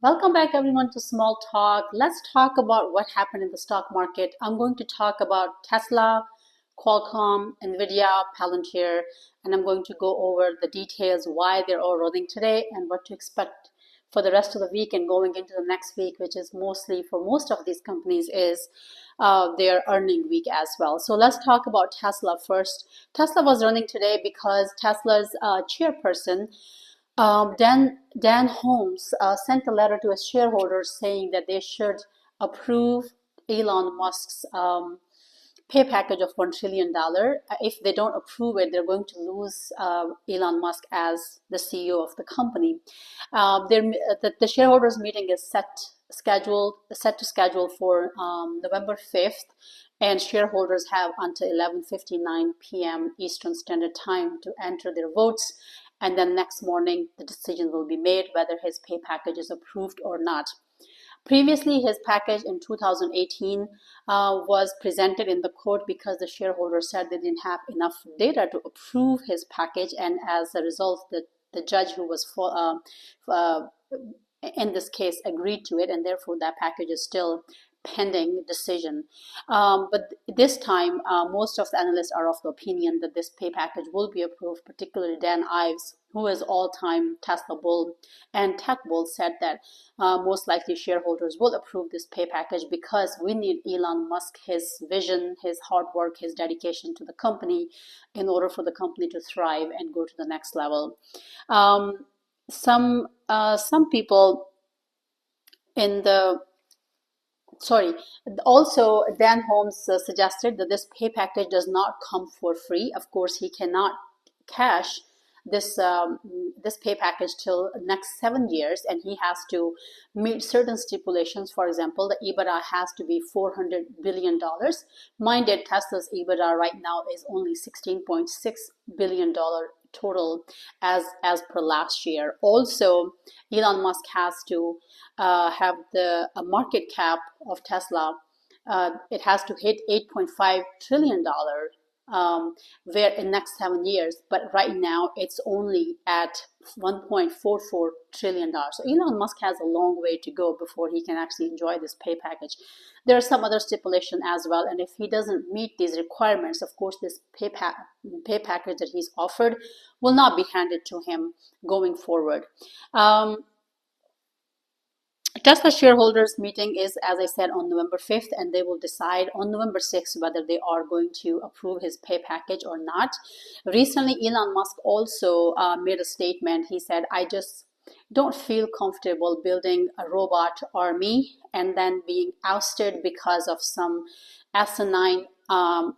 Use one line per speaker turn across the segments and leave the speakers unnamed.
Welcome back everyone to Small Talk. Let's talk about what happened in the stock market. I'm going to talk about Tesla, Qualcomm, NVDA, PLTR, and I'm going to go over the details why they're all running today and what to expect for the rest of the week and going into the next week, which is mostly for most of these companies is their earning week as well. So let's talk about Tesla first. Tesla was running today because Tesla's chairperson Dan Holmes sent a letter to his shareholders saying that they should approve Elon Musk's pay package of $1 trillion. If they don't approve it, they're going to lose Elon Musk as the CEO of the company. The shareholders meeting is set to schedule for November 5th, and shareholders have until 11:59 p.m. Eastern Standard Time to enter their votes. And then next morning, the decision will be made whether his pay package is approved or not. Previously, his package in 2018 was presented in the court because the shareholders said they didn't have enough data to approve his package, and as a result, the judge who was in this case agreed to it, and therefore that package is still pending decision. But this time, most of the analysts are of the opinion that this pay package will be approved, particularly Dan Ives, who is all-time Tesla bull and tech bull, said that most likely shareholders will approve this pay package because we need Elon Musk, his vision, his hard work, his dedication to the company in order for the company to thrive and go to the next level. Some people in the sorry also Dan Holmes suggested that this pay package does not come for free. Of course, he cannot cash this pay package till next 7 years, and he has to meet certain stipulations. For example, the EBITDA has to be $400 billion. Mind it, Tesla's EBITDA right now is only $16.6 billion total as per last year. Also, Elon Musk has to have the market cap of Tesla. It has to hit $8.5 trillion where in next 7 years, but right now it's only at $1.44 trillion. So Elon Musk has a long way to go before he can actually enjoy this pay package. There are some other stipulation as well, and if he doesn't meet these requirements, of course this pay package that he's offered will not be handed to him going forward. Tesla shareholders meeting is, as I said, on November 5th, and they will decide on November 6th whether they are going to approve his pay package or not. Recently, Elon Musk also made a statement. He said, I just don't feel comfortable building a robot army and then being ousted because of some asinine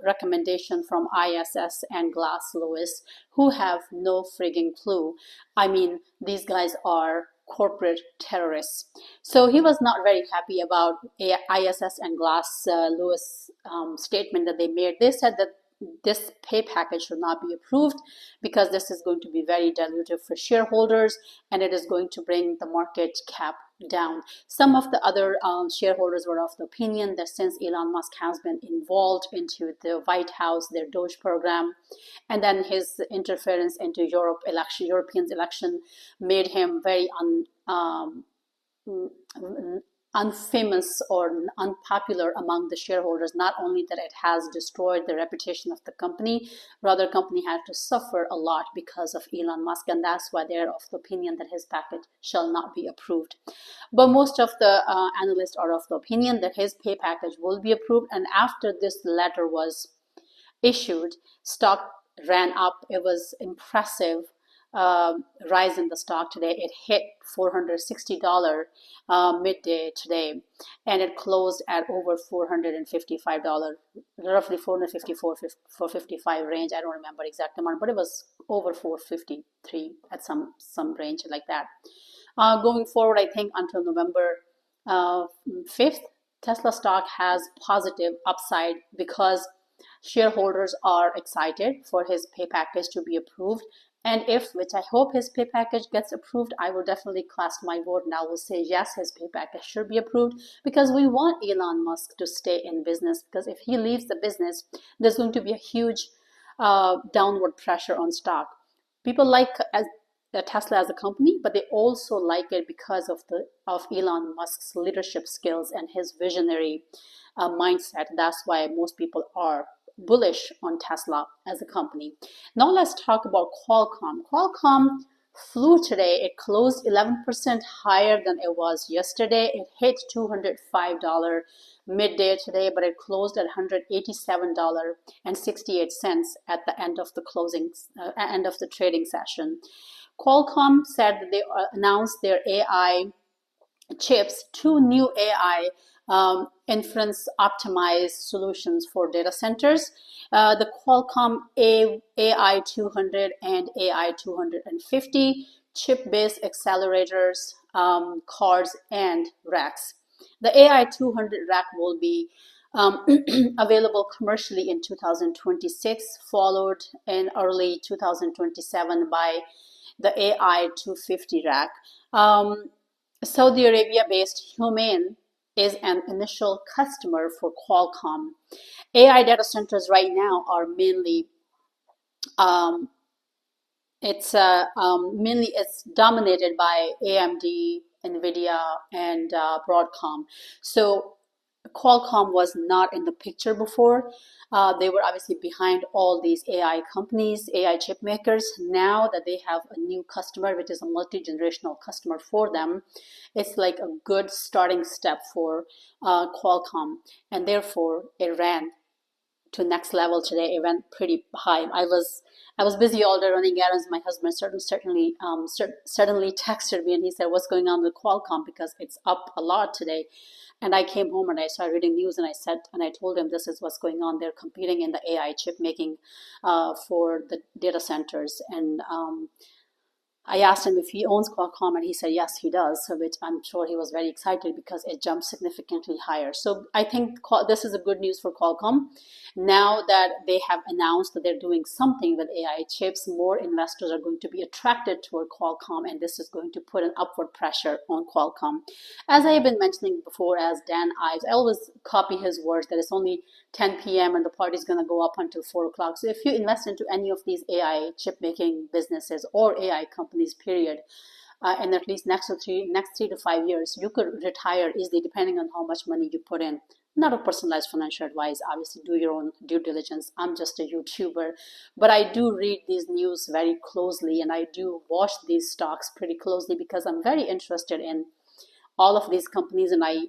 recommendation from ISS and Glass Lewis, who have no frigging clue. I mean, these guys are corporate terrorists. So he was not very happy about ISS and Glass Lewis statement that they made. They said that this pay package should not be approved because this is going to be very dilutive for shareholders and it is going to bring the market cap down. Some of the other shareholders were of the opinion that since Elon Musk has been involved into the White House, their Doge program, and then his interference into Europeans election made him very unfamous or unpopular among the shareholders. Not only that it has destroyed the reputation of the company, rather company had to suffer a lot because of Elon Musk, and that's why they're of the opinion that his package shall not be approved. But most of the analysts are of the opinion that his pay package will be approved, and after this letter was issued, stock ran up. It was impressive rise in the stock today. It hit $460 midday today, and it closed at over $455, roughly 454, 455 range. I don't remember exact amount, but it was over 453 at some range like that. Going forward, I think until November 5th, Tesla stock has positive upside because shareholders are excited for his pay package to be approved. And if, which I hope his pay package gets approved, I will definitely cast my vote and I will say yes, his pay package should be approved because we want Elon Musk to stay in business, because if he leaves the business, there's going to be a huge downward pressure on stock. People like, Tesla as a company, but they also like it because of Elon Musk's leadership skills and his visionary mindset. That's why most people are bullish on Tesla as a company. Now let's talk about Qualcomm. Qualcomm flew today. It closed 11% higher than it was yesterday. It hit $205 midday today, but it closed at $187.68 at the end of the end of the trading session. Qualcomm said that they announced their AI chips, two new AI inference optimized solutions for data centers. The Qualcomm AI 200 and AI 250 chip-based accelerators, cards, and racks. The AI 200 rack will be available commercially in 2026, followed in early 2027 by the AI 250 rack. Saudi Arabia-based Humanoid is an initial customer for Qualcomm. AI data centers right now are mainly it's dominated by AMD, NVDA, and Broadcom. So Qualcomm was not in the picture before. They were obviously behind all these AI companies, AI chip makers. Now that they have a new customer, which is a multi-generational customer for them, it's like a good starting step for Qualcomm, and therefore it ran to next level today. It went pretty high. I was busy all day running errands. My husband certainly texted me and he said, "What's going on with Qualcomm?" Because it's up a lot today. And I came home and I started reading news and I told him this is what's going on. They're competing in the AI chip making for the data centers. And I asked him if he owns Qualcomm, and he said yes, he does. So which I'm sure he was very excited because it jumped significantly higher. So I think this is a good news for Qualcomm. Now that they have announced that they're doing something with AI chips, more investors are going to be attracted toward Qualcomm, and this is going to put an upward pressure on Qualcomm. As I have been mentioning before, as Dan Ives, I always copy his words that it's only 10 p.m. and the party's going to go up until 4 o'clock. So if you invest into any of these AI chip making businesses or AI companies, period, in at least next 3 to 5 years, you could retire easily depending on how much money you put in. Not a personalized financial advice. Obviously, do your own due diligence. I'm just a YouTuber, but I do read these news very closely and I do watch these stocks pretty closely because I'm very interested in all of these companies, and I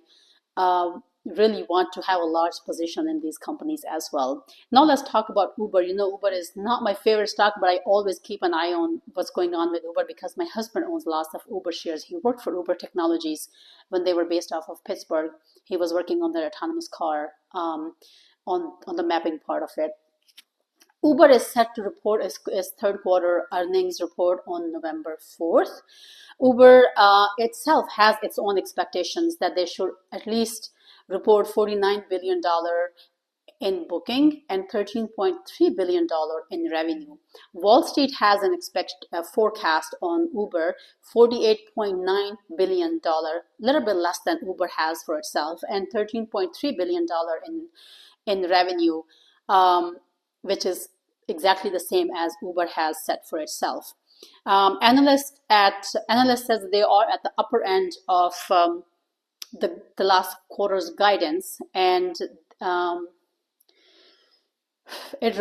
really want to have a large position in these companies as well. Now let's talk about Uber. You know, Uber is not my favorite stock, but I always keep an eye on what's going on with Uber because my husband owns lots of Uber shares. He worked for Uber Technologies when they were based off of Pittsburgh. He was working on their autonomous car, on the mapping part of it. Uber is set to report its third quarter earnings report on November 4th. Uber itself has its own expectations that they should at least report $49 billion in booking and $13.3 billion in revenue. Wall Street has an forecast on Uber, $48.9 billion, a little bit less than Uber has for itself, and $13.3 billion in revenue, which is exactly the same as Uber has set for itself. Analyst says they are at the upper end of the last quarter's guidance, and it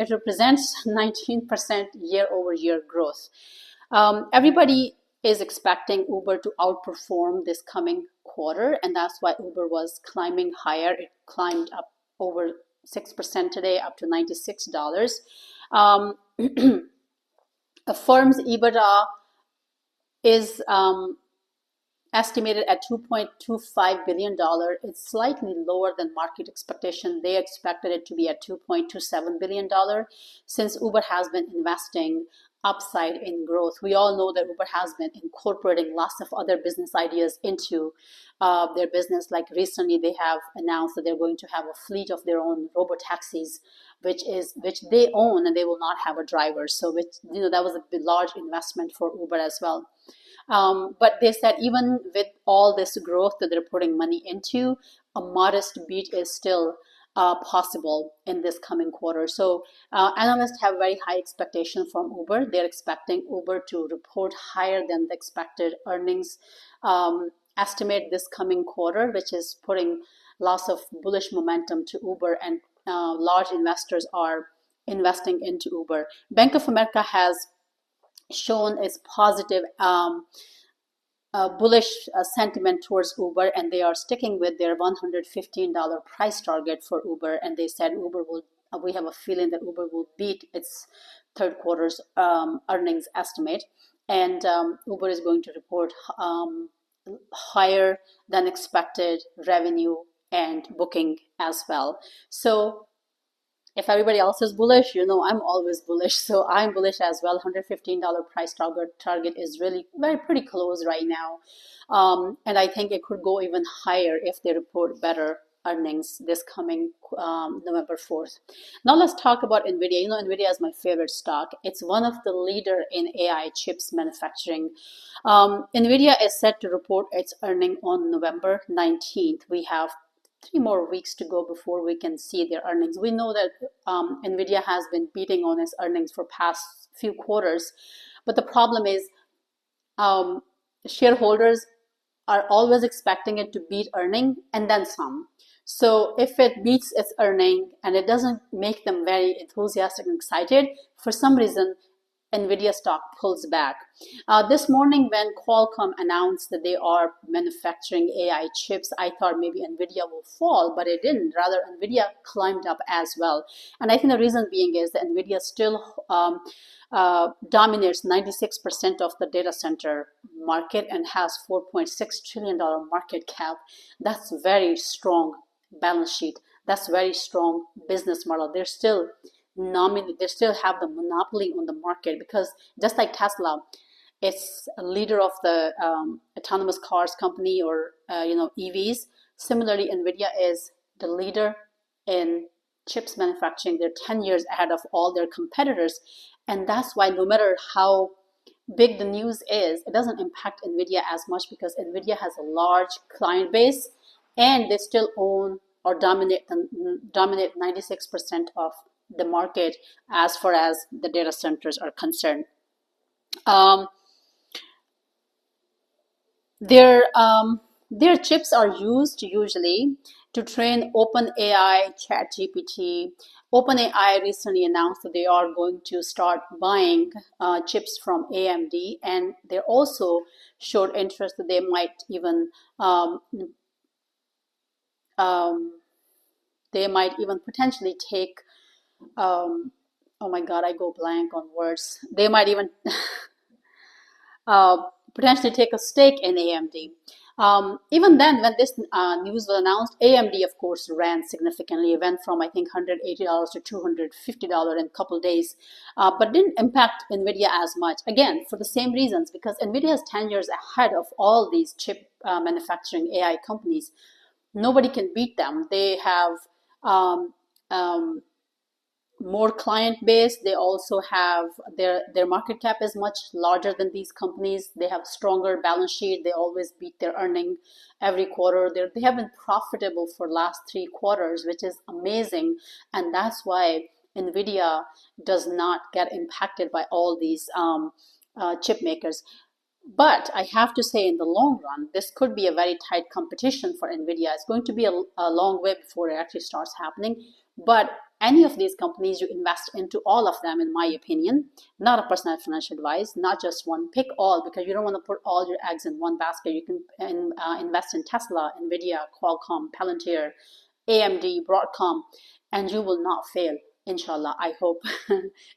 represents 19% year-over-year growth. Everybody is expecting Uber to outperform this coming quarter, and that's why Uber was climbing higher. It climbed up over 6% today, up to $96. A firm's EBITDA is estimated at $2.25 billion. It's slightly lower than market expectation. They expected it to be at $2.27 billion. Since Uber has been investing upside in growth, we all know that Uber has been incorporating lots of other business ideas into their business. Like recently, they have announced that they're going to have a fleet of their own robo-taxis, which they own, and they will not have a driver. So, that was a large investment for Uber as well. But they said even with all this growth that they're putting money into, a modest beat is still possible in this coming quarter. So analysts have very high expectation from Uber. They're expecting Uber to report higher than the expected earnings estimate this coming quarter, which is putting lots of bullish momentum to Uber, and large investors are investing into Uber. Bank of America has shown its positive bullish sentiment towards Uber, and they are sticking with their $115 price target for Uber. And they said Uber will, we have a feeling that Uber will beat its third quarter's earnings estimate, and Uber is going to report higher than expected revenue and booking as well. So if everybody else is bullish, you know I'm always bullish. So I'm bullish as well. $115 price target is really pretty close right now. And I think it could go even higher if they report better earnings this coming November 4th. Now let's talk about NVIDIA. You know, NVIDIA is my favorite stock. It's one of the leader in AI chips manufacturing. NVIDIA is set to report its earning on November 19th. We have 3 more weeks to go before we can see their earnings. We know that NVIDIA has been beating on its earnings for past few quarters, but the problem is shareholders are always expecting it to beat earning and then some. So if it beats its earning and it doesn't make them very enthusiastic and excited, for some reason NVIDIA stock pulls back. This morning when Qualcomm announced that they are manufacturing AI chips, I thought maybe NVIDIA will fall, but it didn't. Rather, NVIDIA climbed up as well. And I think the reason being is that NVIDIA still dominates 96% of the data center market and has $4.6 trillion market cap. That's very strong balance sheet. That's very strong business model. They're still they still have the monopoly on the market, because just like Tesla, it's a leader of the autonomous cars company, or EVs. Similarly, NVIDIA is the leader in chips manufacturing. They're 10 years ahead of all their competitors, and that's why no matter how big the news is, it doesn't impact NVIDIA as much, because NVIDIA has a large client base and they still own or dominate 96% of the market as far as the data centers are concerned. Their chips are used usually to train OpenAI, ChatGPT. OpenAI recently announced that they are going to start buying chips from AMD, and they also showed interest that they might even potentially take oh my god, I go blank on words. They might even potentially take a stake in AMD. Even then, when this news was announced, AMD, of course, ran significantly. It went from, I think, $180 to $250 in a couple of days, but didn't impact NVIDIA as much. Again, for the same reasons, because NVIDIA is 10 years ahead of all these chip manufacturing AI companies. Nobody can beat them. They have more client base. They also have their market cap is much larger than these companies. They have stronger balance sheet. They always beat their earning every quarter. They have been profitable for last 3 quarters, which is amazing, and that's why NVIDIA does not get impacted by all these chip makers. But I have to say, in the long run, this could be a very tight competition for NVIDIA. It's going to be a long way before it actually starts happening. But any of these companies, you invest into all of them, in my opinion. Not a personal financial advice, not just one. Pick all, because you don't want to put all your eggs in one basket. You can invest in Tesla, NVIDIA, Qualcomm, PLTR, AMD, Broadcom, and you will not fail. Inshallah, I hope.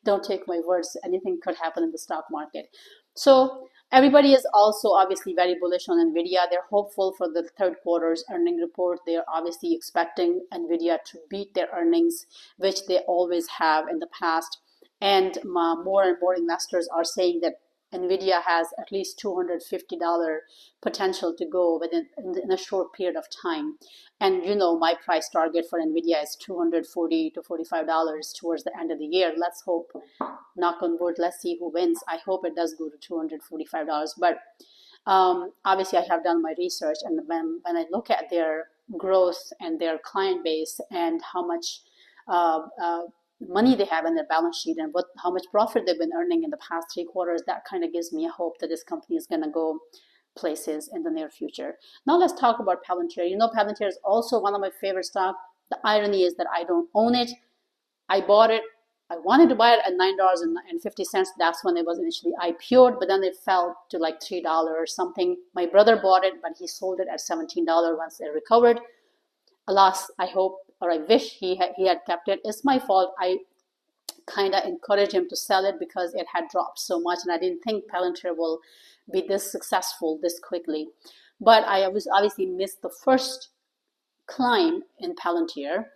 Don't take my words. Anything could happen in the stock market. So everybody is also obviously very bullish on NVIDIA. They're hopeful for the third quarter's earning report. They are obviously expecting NVIDIA to beat their earnings, which they always have in the past. And more and more investors are saying that NVIDIA has at least $250 potential to go in a short period of time. And you know, my price target for NVIDIA is $240 to $45 towards the end of the year. Let's hope, knock on wood, let's see who wins. I hope it does go to $245. But Obviously, I have done my research, and when I look at their growth and their client base and how much uh, uh, money they have in their balance sheet and how much profit they've been earning in the past 3 quarters, that kind of gives me a hope that this company is going to go places in the near future. Now let's talk about Palantir. You know, Palantir is also one of my favorite stock. The irony is that I don't own it. I bought it. I wanted to buy it at $9.50. That's when it was initially IPO'd, but then it fell to like $3 or something. My brother bought it, but he sold it at $17 once it recovered. Alas, I hope or I wish he had kept it. It's my fault. I kind of encouraged him to sell it because it had dropped so much, and I didn't think Palantir will be this successful this quickly. But I was obviously missed the first climb in Palantir.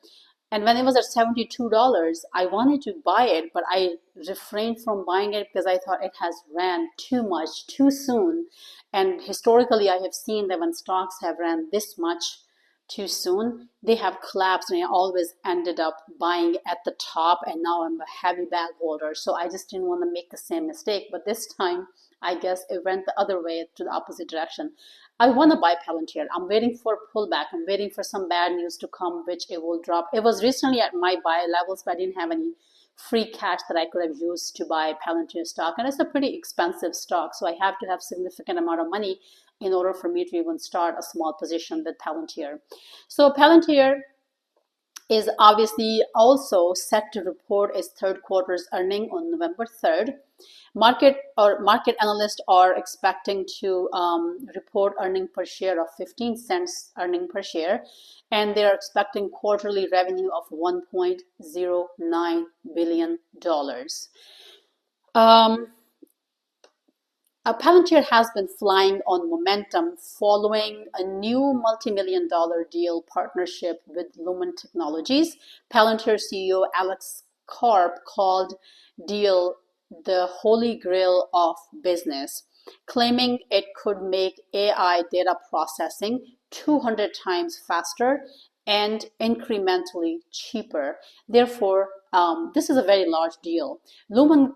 And when it was at $72, I wanted to buy it, but I refrained from buying it because I thought it has ran too much, too soon. And historically, I have seen that when stocks have ran this much too soon, they have collapsed, and I always ended up buying at the top, and now I'm a heavy bag holder. So I just didn't want to make the same mistake. But this time, I guess it went the other way, to the opposite direction. I want to buy Palantir. I'm waiting for a pullback. I'm waiting for some bad news to come, which it will drop. It was recently at my buy levels, but I didn't have any free cash that I could have used to buy Palantir stock. And it's a pretty expensive stock, so I have to have significant amount of money in order for me to even start a small position with Palantir. So Palantir is obviously also set to report its third quarter's earning on November 3rd. Market analysts are expecting to report earning per share of 15 cents earning per share, and they're expecting quarterly revenue of $1.09 billion. Palantir has been flying on momentum following a new multi-million-dollar deal partnership with Lumen Technologies. Palantir CEO Alex Karp called deal the holy grail of business, claiming it could make AI data processing 200 times faster and incrementally cheaper. Therefore, this is a very large deal. Lumen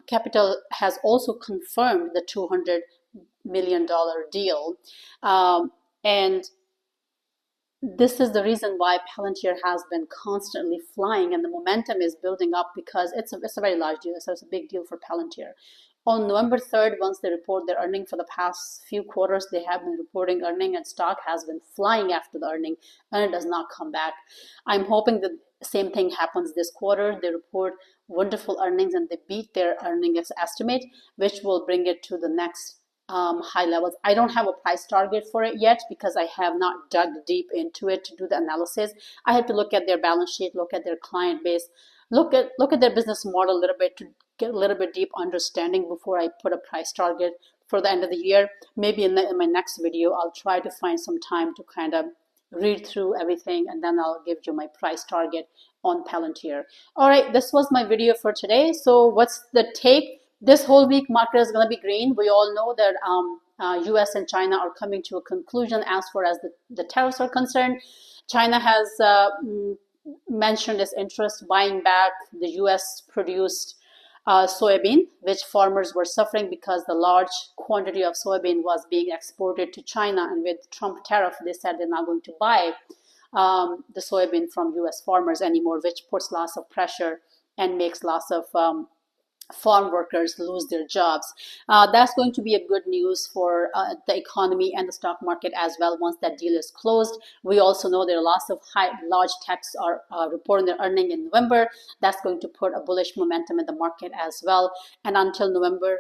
Capital has also confirmed the $200 million deal. And this is the reason why Palantir has been constantly flying, and the momentum is building up because it's a very large deal. So it's a big deal for Palantir. On November 3rd, once they report their earning for the past few quarters, they have been reporting earning, and stock has been flying after the earning, and it does not come back. I'm hoping that the same thing happens this quarter. They report wonderful earnings and they beat their earnings estimate, which will bring it to the next high levels. I don't have a price target for it yet because I have not dug deep into it to do the analysis. I have to look at their balance sheet, look at their client base, look at their business model a little bit to get a little bit deep understanding before I put a price target for the end of the year. Maybe in my next video, I'll try to find some time to kind of read through everything, and then I'll give you my price target on Palantir. All right, this was my video for today. So what's the take? This whole week market is going to be green. We all know that US and China are coming to a conclusion as far as the tariffs are concerned. China has mentioned its interest buying back the US produced soybean, which farmers were suffering because the large quantity of soybean was being exported to China, and with Trump tariff, they said they're not going to buy the soybean from US farmers anymore, which puts lots of pressure and makes lots of farm workers lose their jobs. That's going to be a good news for the economy and the stock market as well once that deal is closed. We also know there are lots of large techs are reporting their earning in November. That's going to put a bullish momentum in the market as well. And until November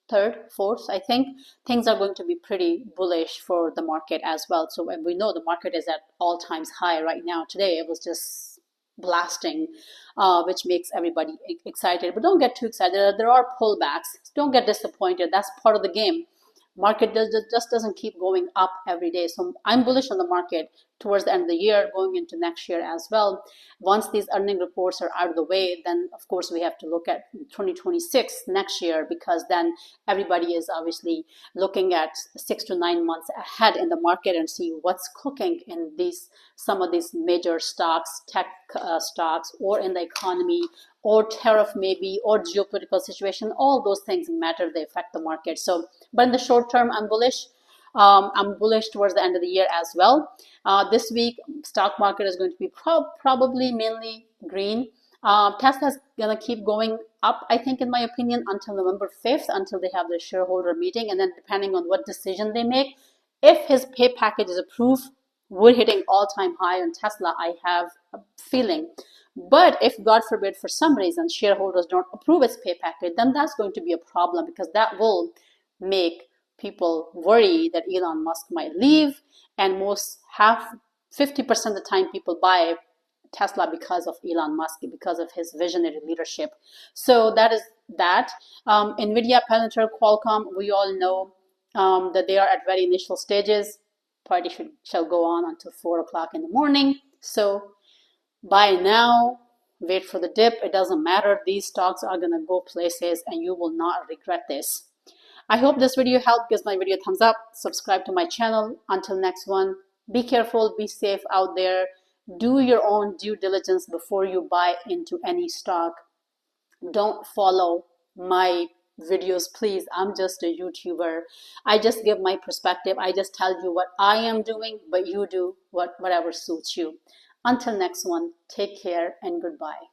3rd, 4th, I think, things are going to be pretty bullish for the market as well. So when we know the market is at all times high right now. Today it was just blasting, which makes everybody excited. But don't get too excited. There are pullbacks. Don't get disappointed. That's part of the game. Market just doesn't keep going up every day. So I'm bullish on the market towards the end of the year, going into next year as well. Once these earning reports are out of the way, then of course we have to look at 2026 next year, because then everybody is obviously looking at 6 to 9 months ahead in the market and see what's cooking in some of these major stocks, tech stocks, or in the economy, or tariff maybe, or geopolitical situation. All those things matter, they affect the market. So, but in the short term, I'm bullish. I'm bullish towards the end of the year as well. This week, stock market is going to be probably mainly green. Tesla is gonna keep going up, I think, in my opinion, until November 5th, until they have their shareholder meeting, and then depending on what decision they make, if his pay package is approved, we're hitting all-time high on Tesla, I have a feeling. But if, God forbid, for some reason shareholders don't approve its pay package, then that's going to be a problem, because that will make people worry that Elon Musk might leave, and most 50% of the time people buy Tesla because of Elon Musk, because of his visionary leadership. So that is that. NVIDIA, PLTR, Qualcomm, we all know that they are at very initial stages. Party shall go on until 4 o'clock in the morning. So buy now, wait for the dip. It doesn't matter. These stocks are going to go places and you will not regret this. I hope this video helped. Give my video a thumbs up. Subscribe to my channel. Until next one, be careful, be safe out there. Do your own due diligence before you buy into any stock. Don't follow my videos, please. I'm just a YouTuber. I just give my perspective. I just tell you what I am doing, but you do whatever suits you. Until next one, take care and goodbye.